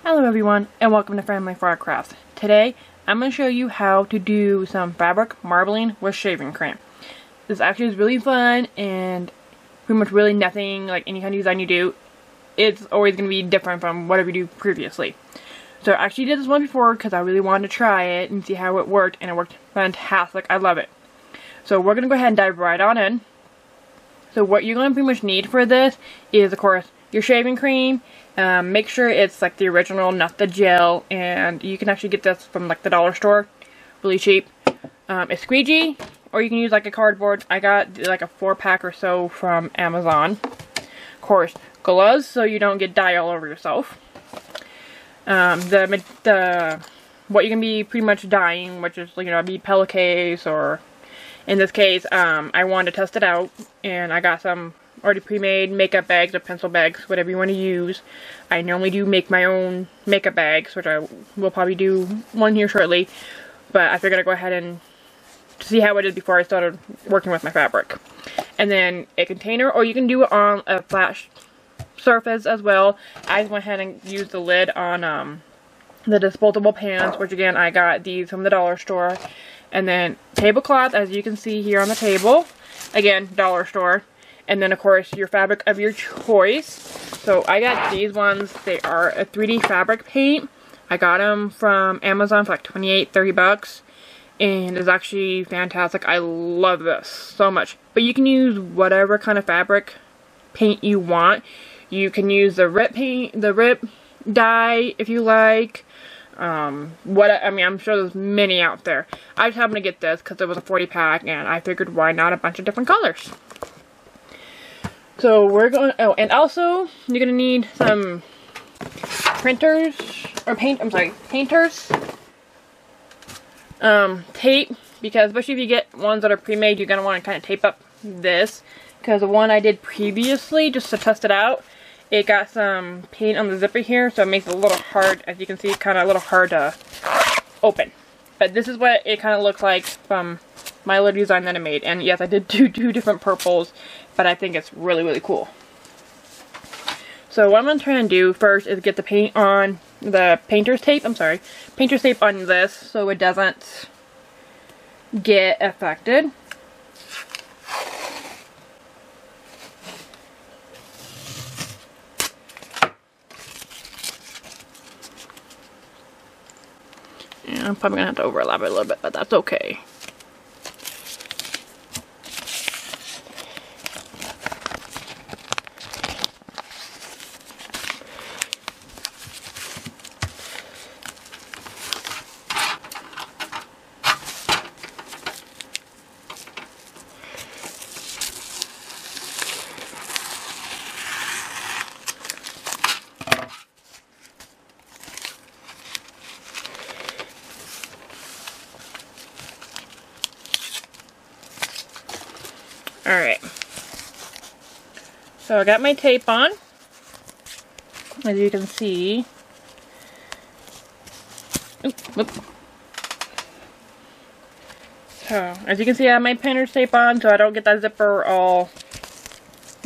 Hello everyone, and welcome to Family Crafts. Today, I'm going to show you how to do some fabric marbling with shaving cream. This actually is really fun, and pretty much really nothing, like any kind of design you do, it's always going to be different from whatever you do previously. So I actually did this one before because I really wanted to try it and see how it worked, and it worked fantastic. I love it. So we're going to go ahead and dive right on in. So what you're going to pretty much need for this is, of course, your shaving cream. Make sure it's like the original, not the gel, and you can actually get this from like the dollar store, really cheap. A squeegee, or you can use like a cardboard. I got like a 4-pack or so from Amazon. Of course, gloves so you don't get dye all over yourself. What you can be pretty much dyeing, which is, you know, be pillowcase, or in this case, I wanted to test it out, and I got some already pre-made makeup bags or pencil bags, whatever you want to use. I normally do make my own makeup bags, which I will probably do one here shortly, but I figured I'd go ahead and see how it is before I started working with my fabric. And then a container, or you can do it on a flat surface as well. I just went ahead and used the lid on the disposable pans, which again, I got these from the dollar store. And then tablecloth, as you can see here on the table, again, dollar store. And then, of course, your fabric of your choice. So I got these ones. They are a 3D fabric paint. I got them from Amazon for like 28, 30 bucks. And it's actually fantastic. I love this so much. But you can use whatever kind of fabric paint you want. You can use the rip paint, the rip dye if you like. I mean, I'm sure there's many out there. I just happened to get this because it was a 40-pack, and I figured why not a bunch of different colors. So we're going, oh, and also you're going to need some painters, tape, because especially if you get ones that are pre-made, you're going to want to kind of tape up this, because the one I did previously, just to test it out, it got some paint on the zipper here, so it makes it a little hard, as you can see, kind of a little hard to open. But this is what it kind of looks like from my little design that I made. And yes, I did do two different purples, but I think it's really, really cool. So what I'm going to try and do first is get the paint on the painter's tape, painter's tape on this so it doesn't get affected. And I'm probably going to have to overlap it a little bit, but that's okay. Alright, so I got my tape on, as you can see. So, as you can see, I have my painter's tape on, so I don't get that zipper all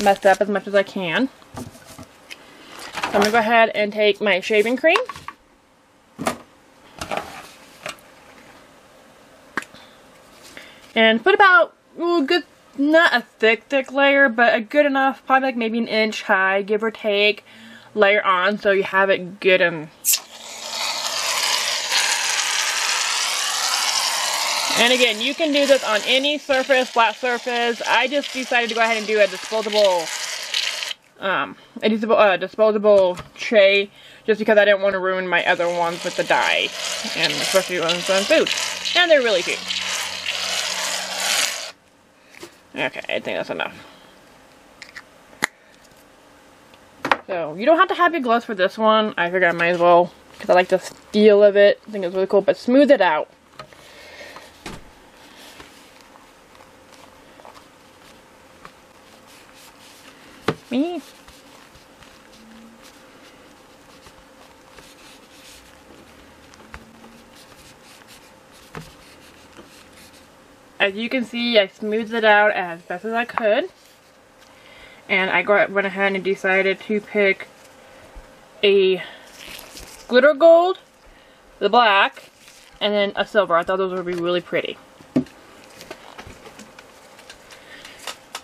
messed up as much as I can. So I'm going to go ahead and take my shaving cream. And put about, good, not a thick layer, but a good enough, probably like maybe an inch high, give or take, layer on so you have it good and... And again, you can do this on any surface, flat surface. I just decided to go ahead and do a disposable tray, just because I didn't want to ruin my other ones with the dye, and especially ones on food. And they're really cheap. Okay, I think that's enough. So, you don't have to have your gloves for this one. I figured I might as well, because I like the feel of it. I think it's really cool, but smooth it out. Me. As you can see, I smoothed it out as best as I could. And I went ahead and decided to pick a glitter gold, the black, and then a silver. I thought those would be really pretty.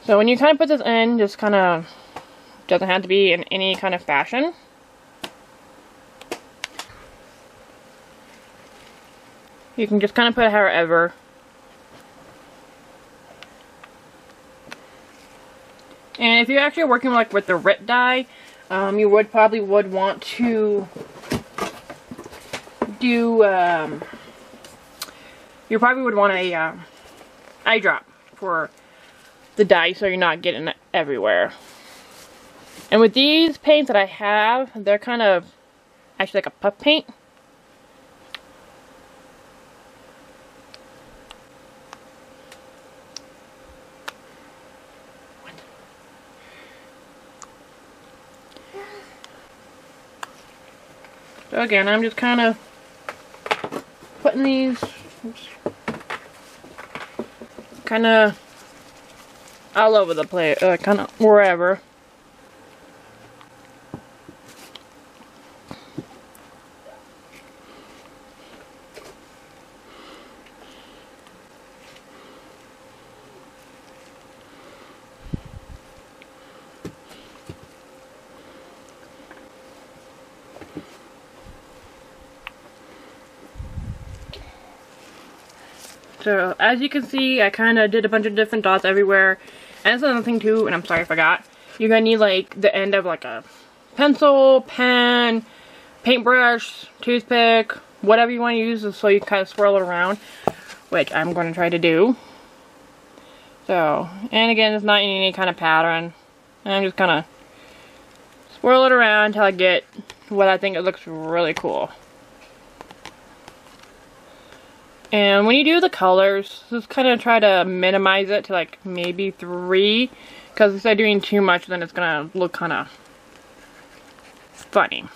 So when you kind of put this in, just kind of, doesn't have to be in any kind of fashion. You can just kind of put it however. And if you're actually working like with the RIP die, you probably would want to do, you probably would want a eye drop for the dye so you're not getting it everywhere. And with these paints that I have, they're kind of actually like a puff paint. So again, I'm just kind of putting these kind of all over the place, kind of wherever. So, as you can see, I kind of did a bunch of different dots everywhere. And that's another thing too, and I'm sorry I forgot. You're going to need like the end of like a pencil, pen, paintbrush, toothpick, whatever you want to use, so you kind of swirl it around. Which I'm going to try to do. So, and again, it's not in any kind of pattern. And I'm just kind of swirl it around until I get what I think it looks really cool. And when you do the colors, just kind of try to minimize it to like maybe 3. Because if I'm doing too much, then it's going to look kind of funny.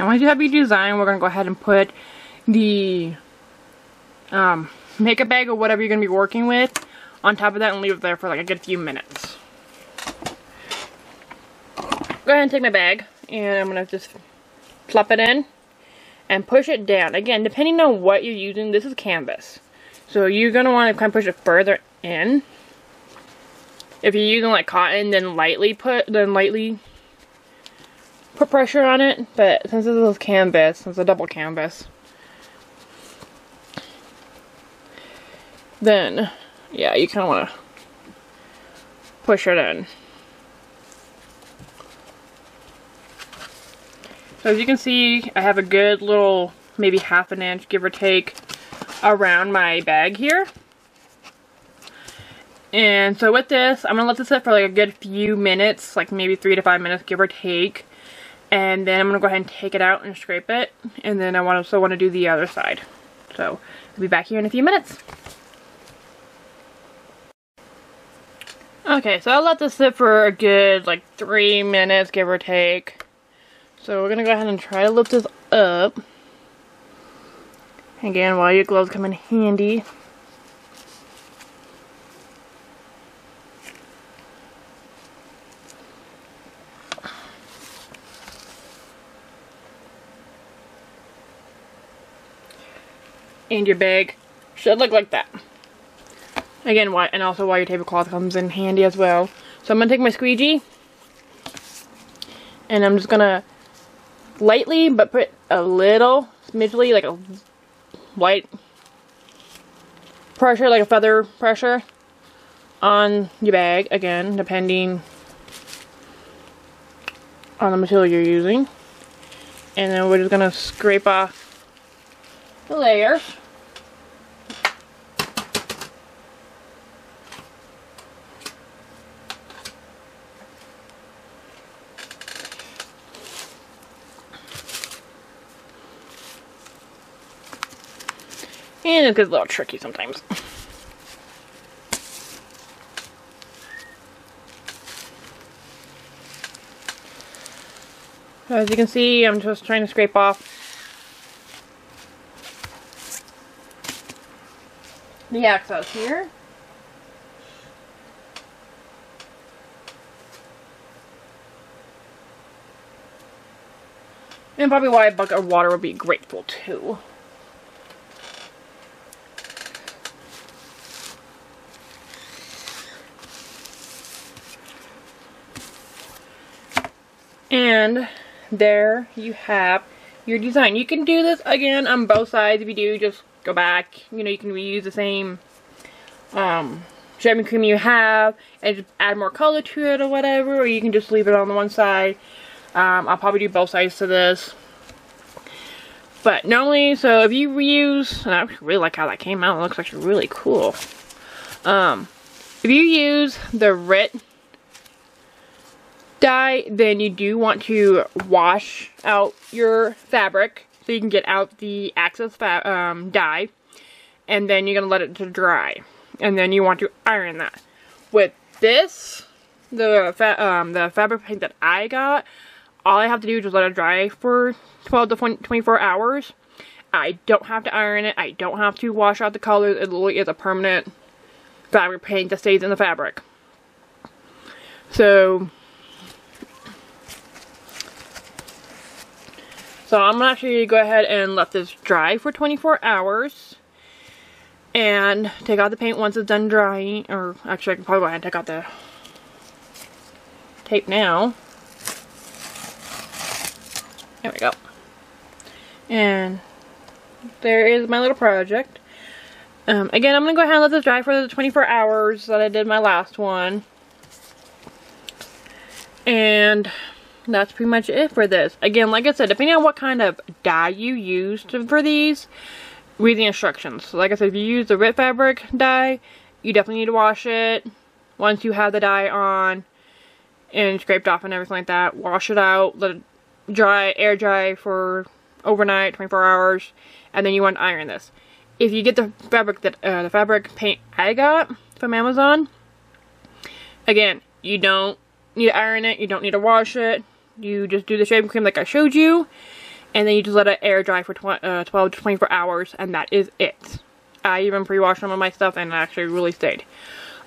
And once you have your design, we're going to go ahead and put the makeup bag or whatever you're going to be working with on top of that and leave it there for like a good few minutes. Go ahead and take my bag and I'm going to just plop it in and push it down. Again, depending on what you're using, this is canvas. So you're going to want to kind of push it further in. If you're using like cotton, then lightly put pressure on it, but since this is canvas, it's a double canvas, then yeah, you kind of want to push it in. So as you can see, I have a good little, maybe ½ an inch, give or take, around my bag here. And so with this, I'm going to let this sit for like a good few minutes, like maybe 3 to 5 minutes, give or take. And then I'm going to go ahead and take it out and scrape it. And then I also want to do the other side. So, I'll be back here in a few minutes. Okay, so I'll let this sit for a good, like, 3 minutes, give or take. So, we're going to go ahead and try to lift this up. Again, while your gloves come in handy. And your bag should look like that. Again, and also while your tablecloth comes in handy as well. So I'm going to take my squeegee. And I'm just going to lightly, but put a little, smidgely, like a light pressure, like a feather pressure on your bag. Again, depending on the material you're using. And then we're just going to scrape off the layers. And it gets a little tricky sometimes. As you can see, I'm just trying to scrape off the excess here. And probably why a bucket of water would be grateful too. And there you have your design. You can do this again on both sides. If you do, just go back. You know, you can reuse the same shaving cream you have and just add more color to it or whatever, or you can just leave it on the one side. I'll probably do both sides to this. But normally, so if you reuse, and I really like how that came out. It looks actually really cool. If you use the RIT dye, then you do want to wash out your fabric so you can get out the excess dye, and then you're gonna let it to dry, and then you want to iron that. With this, the fabric paint that I got, all I have to do is just let it dry for 12 to 24 hours. I don't have to iron it. I don't have to wash out the colors. It literally is a permanent fabric paint that stays in the fabric. So I'm going to actually go ahead and let this dry for 24 hours. And take out the paint once it's done drying. Or actually I can probably go ahead and take out the tape now. There we go. And there is my little project. Again, I'm going to go ahead and let this dry for the 24 hours that I did my last one. And that's pretty much it for this. Again, like I said, depending on what kind of dye you used for these, read the instructions. So like I said, if you use the RIT fabric dye, you definitely need to wash it. Once you have the dye on and scraped off and everything like that, wash it out, let it dry, air dry for overnight, 24 hours, and then you want to iron this. If you get the fabric the fabric paint I got from Amazon, again, you don't need to iron it, you don't need to wash it. You just do the shaving cream like I showed you, and then you just let it air dry for 12 to 24 hours, and that is it. I even pre-washed some of my stuff, and it actually really stayed.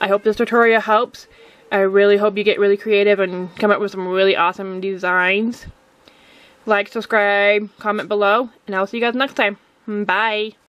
I hope this tutorial helps. I really hope you get really creative and come up with some really awesome designs. Like, subscribe, comment below, and I'll see you guys next time. Bye!